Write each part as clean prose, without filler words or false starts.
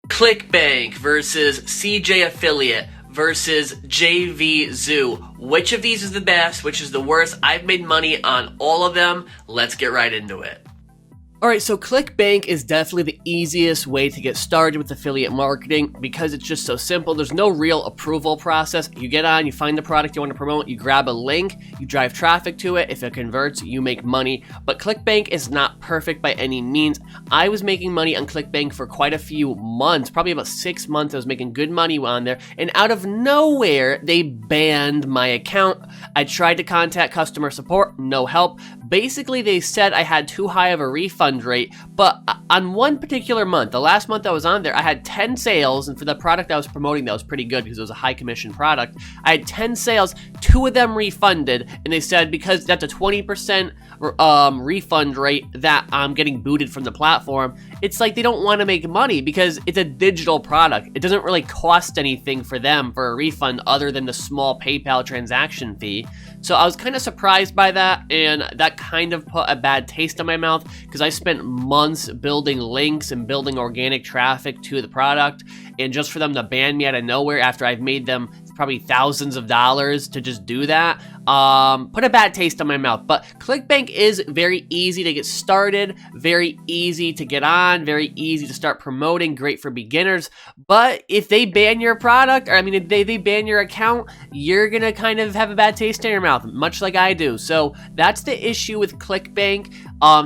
ClickBank versus CJ Affiliate versus JVZoo. Which of these is the best? Which is the worst? I've made money on all of them. Let's get right into it. Alright, so ClickBank is definitely the easiest way to get started with affiliate marketing because it's just so simple. There's no real approval process. You get on, you find the product you want to promote, you grab a link, you drive traffic to it. If it converts, you make money. But ClickBank is not perfect by any means. I was making money on ClickBank for quite a few months, probably about 6 months. I was making good money on there, and out of nowhere, they banned my account. I tried to contact customer support, no help. Basically, they said I had too high of a refund rate, but on one particular month, the last month I was on there, I had 10 sales, and for the product I was promoting, that was pretty good because it was a high commission product. I had 10 sales, 2 of them refunded, and they said because that's a 20% refund rate that I'm getting booted from the platform. It's like they don't want to make money because it's a digital product. It doesn't really cost anything for them for a refund other than the small PayPal transaction fee. So I was kind of surprised by that, and that kind of put a bad taste in my mouth because I spent months building links and building organic traffic to the product, and just for them to ban me out of nowhere after I've made them probably thousands of dollars to just do that, put a bad taste in my mouth. But ClickBank is very easy to get started, very easy to get on, very easy to start promoting, great for beginners. But if they ban your product, or if they ban your account, you're gonna kind of have a bad taste in your mouth, much like I do. So that's the issue with ClickBank.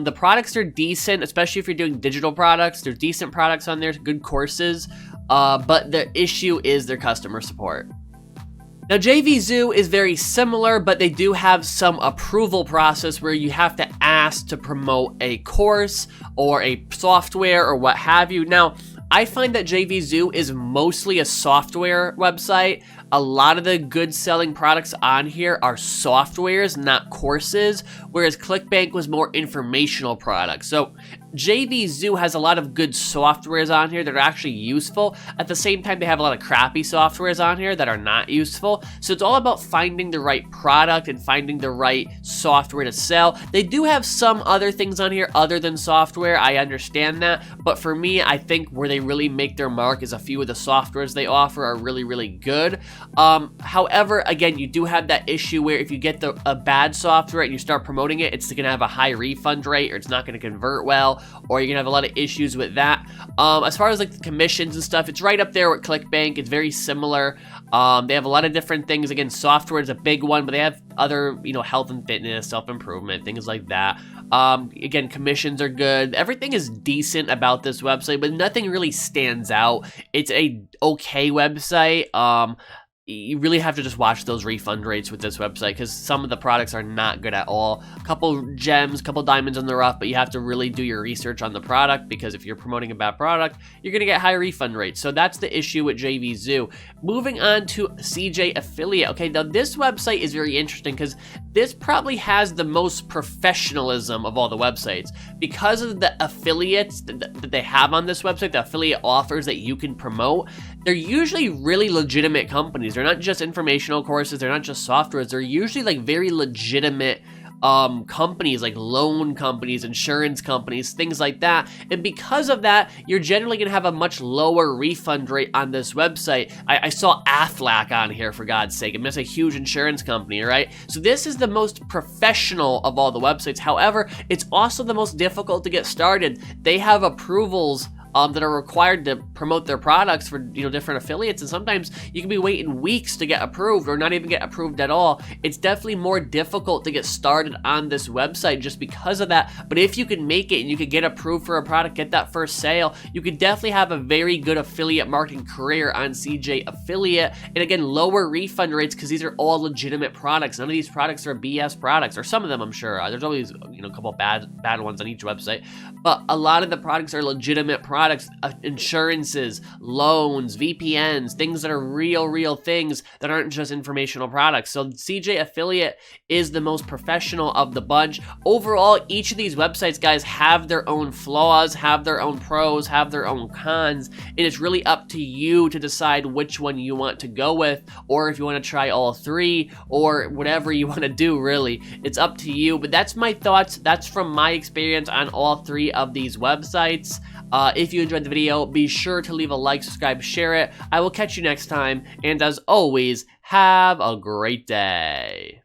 The products are decent, especially if you're doing digital products. There's decent products on there, good courses, but the issue is their customer support. Now, JVZoo is very similar, but they do have some approval process where you have to ask to promote a course or a software or what have you. Now, I find that JVZoo is mostly a software website. A lot of the good selling products on here are softwares, not courses, whereas ClickBank was more informational products. So JVZoo has a lot of good softwares on here that are actually useful. At the same time, they have a lot of crappy softwares on here that are not useful. So it's all about finding the right product and finding the right software to sell. They do have some other things on here other than software. I understand that. But for me, I think where they really make their mark is a few of the softwares they offer are really, really good. However, again, you do have that issue where if you get a bad software and you start promoting it, it's going to have a high refund rate, or it's not going to convert well, or you're going to have a lot of issues with that. As far as like the commissions and stuff, it's right up there with ClickBank. It's very similar. They have a lot of different things. Again, software is a big one, but they have other, health and fitness, self-improvement, things like that. Again, commissions are good. Everything is decent about this website, but nothing really stands out. It's a okay website. You really have to just watch those refund rates with this website because some of the products are not good at all. A couple gems, a couple diamonds in the rough, but you have to really do your research on the product because if you're promoting a bad product, you're going to get high refund rates. So that's the issue with JVZoo. Moving on to CJ Affiliate. Okay, now this website is very interesting because this probably has the most professionalism of all the websites because of the affiliates that they have on this website, the affiliate offers that you can promote. They're usually really legitimate companies. They're not just informational courses. They're not just softwares. They're usually like very legitimate companies, like loan companies, insurance companies, things like that. And because of that, you're generally going to have a much lower refund rate on this website. I saw Aflac on here, for God's sake. And that's a huge insurance company, right? So this is the most professional of all the websites. However, it's also the most difficult to get started. They have approvals that are required to promote their products for different affiliates, and sometimes you can be waiting weeks to get approved or not even get approved at all. It's definitely more difficult to get started on this website just because of that. But if you can make it and you can get approved for a product, get that first sale, you could definitely have a very good affiliate marketing career on CJ Affiliate. And again, lower refund rates because these are all legitimate products. None of these products are BS products, or some of them I'm sure. There's always a couple bad ones on each website, but a lot of the products are legitimate products. Insurances, loans, VPNs, things that are real things that aren't just informational products. So CJ Affiliate is the most professional of the bunch. Overall, each of these websites, guys, have their own flaws, have their own pros, have their own cons, and it's really up to you to decide which one you want to go with, or if you want to try all three, or whatever you want to do, really. It's up to you, but that's my thoughts. That's from my experience on all three of these websites. If If you enjoyed the video, be sure to leave a like, subscribe, share it. I will catch you next time, and as always, have a great day.